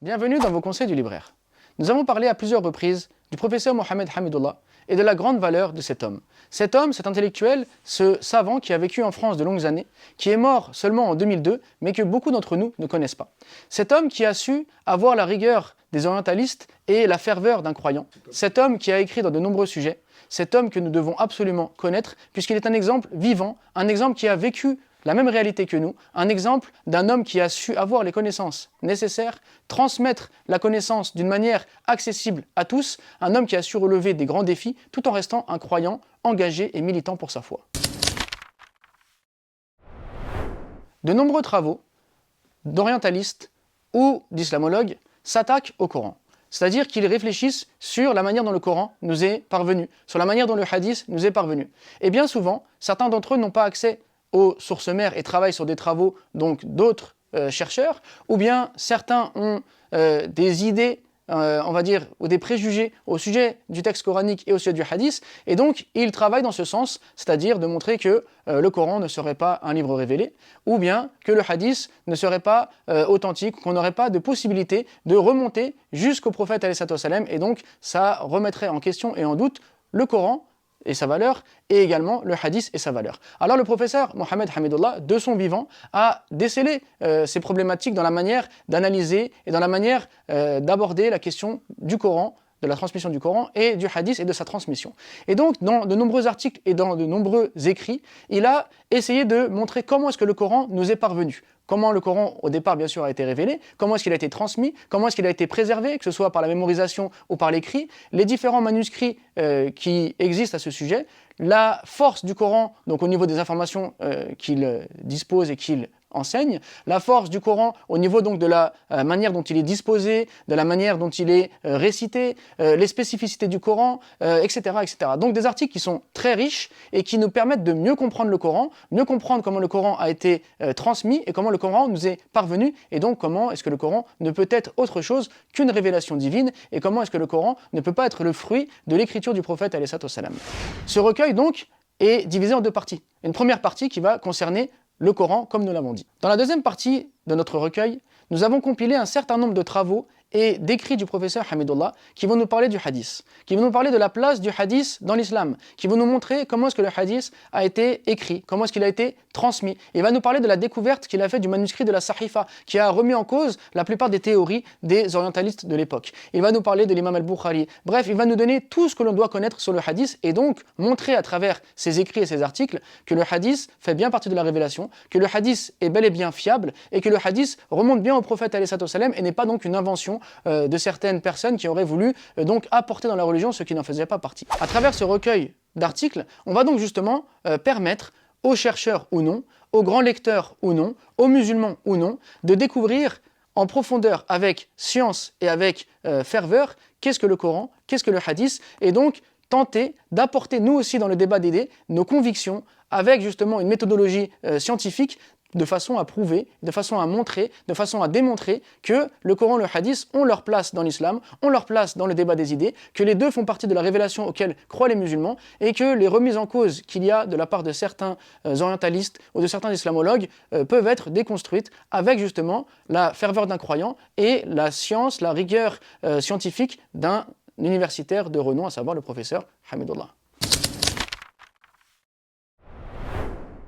Bienvenue dans vos conseils du libraire. Nous avons parlé à plusieurs reprises du professeur Mohamed Hamidullah et de la grande valeur de cet homme. Cet homme, cet intellectuel, ce savant qui a vécu en France de longues années, qui est mort seulement en 2002, mais que beaucoup d'entre nous ne connaissent pas. Cet homme qui a su avoir la rigueur des orientalistes et la ferveur d'un croyant. Cet homme qui a écrit dans de nombreux sujets. Cet homme que nous devons absolument connaître, puisqu'il est un exemple vivant, un exemple qui a vécu la même réalité que nous, un exemple d'un homme qui a su avoir les connaissances nécessaires, transmettre la connaissance d'une manière accessible à tous, un homme qui a su relever des grands défis tout en restant un croyant engagé et militant pour sa foi. De nombreux travaux d'orientalistes ou d'islamologues s'attaquent au Coran. C'est-à-dire qu'ils réfléchissent sur la manière dont le Coran nous est parvenu, sur la manière dont le hadith nous est parvenu. Et bien souvent, certains d'entre eux n'ont pas accès aux sources mères et travaillent sur des travaux donc d'autres chercheurs, ou bien certains ont des idées, on va dire, ou des préjugés au sujet du texte coranique et au sujet du hadith, et donc ils travaillent dans ce sens, c'est-à-dire de montrer que le Coran ne serait pas un livre révélé, ou bien que le hadith ne serait pas authentique, qu'on n'aurait pas de possibilité de remonter jusqu'au prophète alayhi salam, et donc ça remettrait en question et en doute le Coran et sa valeur, et également le hadith et sa valeur. Alors le professeur Mohamed Hamidullah, de son vivant, a décelé ces problématiques dans la manière d'analyser et dans la manière d'aborder la question du Coran, de la transmission du Coran et du hadith et de sa transmission. Et donc, dans de nombreux articles et dans de nombreux écrits, il a essayé de montrer comment est-ce que le Coran nous est parvenu. Comment le Coran, au départ, bien sûr, a été révélé, comment est-ce qu'il a été transmis, comment est-ce qu'il a été préservé, que ce soit par la mémorisation ou par l'écrit, les différents manuscrits qui existent à ce sujet, la force du Coran, donc au niveau des informations qu'il dispose et qu'il enseigne, la force du Coran au niveau donc de la manière dont il est disposé, de la manière dont il est récité, les spécificités du Coran, etc., etc. Donc des articles qui sont très riches et qui nous permettent de mieux comprendre le Coran, mieux comprendre comment le Coran a été transmis et comment le Coran nous est parvenu, et donc comment est-ce que le Coran ne peut être autre chose qu'une révélation divine, et comment est-ce que le Coran ne peut pas être le fruit de l'écriture du prophète alayhi salam. Ce recueil donc est divisé en deux parties. Une première partie qui va concerner le Coran, comme nous l'avons dit. Dans la deuxième partie de notre recueil, nous avons compilé un certain nombre de travaux et d'écrits du professeur Hamidullah qui vont nous parler du hadith, qui vont nous parler de la place du hadith dans l'islam, qui vont nous montrer comment est-ce que le hadith a été écrit, comment est-ce qu'il a été transmis. Il va nous parler de la découverte qu'il a fait du manuscrit de la Sahifa, qui a remis en cause la plupart des théories des orientalistes de l'époque. Il va nous parler de l'imam al-Bukhari. Bref, il va nous donner tout ce que l'on doit connaître sur le hadith, et donc montrer à travers ses écrits et ses articles que le hadith fait bien partie de la révélation, que le hadith est bel et bien fiable, et que le hadith remonte bien au prophète alayhi salam et n'est pas donc une invention de certaines personnes qui auraient voulu donc apporter dans la religion ce qui n'en faisait pas partie. À travers ce recueil d'articles, on va donc justement permettre aux chercheurs ou non, aux grands lecteurs ou non, aux musulmans ou non, de découvrir en profondeur, avec science et avec ferveur, qu'est-ce que le Coran, qu'est-ce que le hadith, et donc tenter d'apporter nous aussi dans le débat d'idées nos convictions avec justement une méthodologie scientifique, de façon à prouver, de façon à montrer, de façon à démontrer que le Coran et le hadith ont leur place dans l'islam, ont leur place dans le débat des idées, que les deux font partie de la révélation auquel croient les musulmans, et que les remises en cause qu'il y a de la part de certains orientalistes ou de certains islamologues peuvent être déconstruites avec justement la ferveur d'un croyant et la science, la rigueur scientifique d'un universitaire de renom, à savoir le professeur Hamidullah.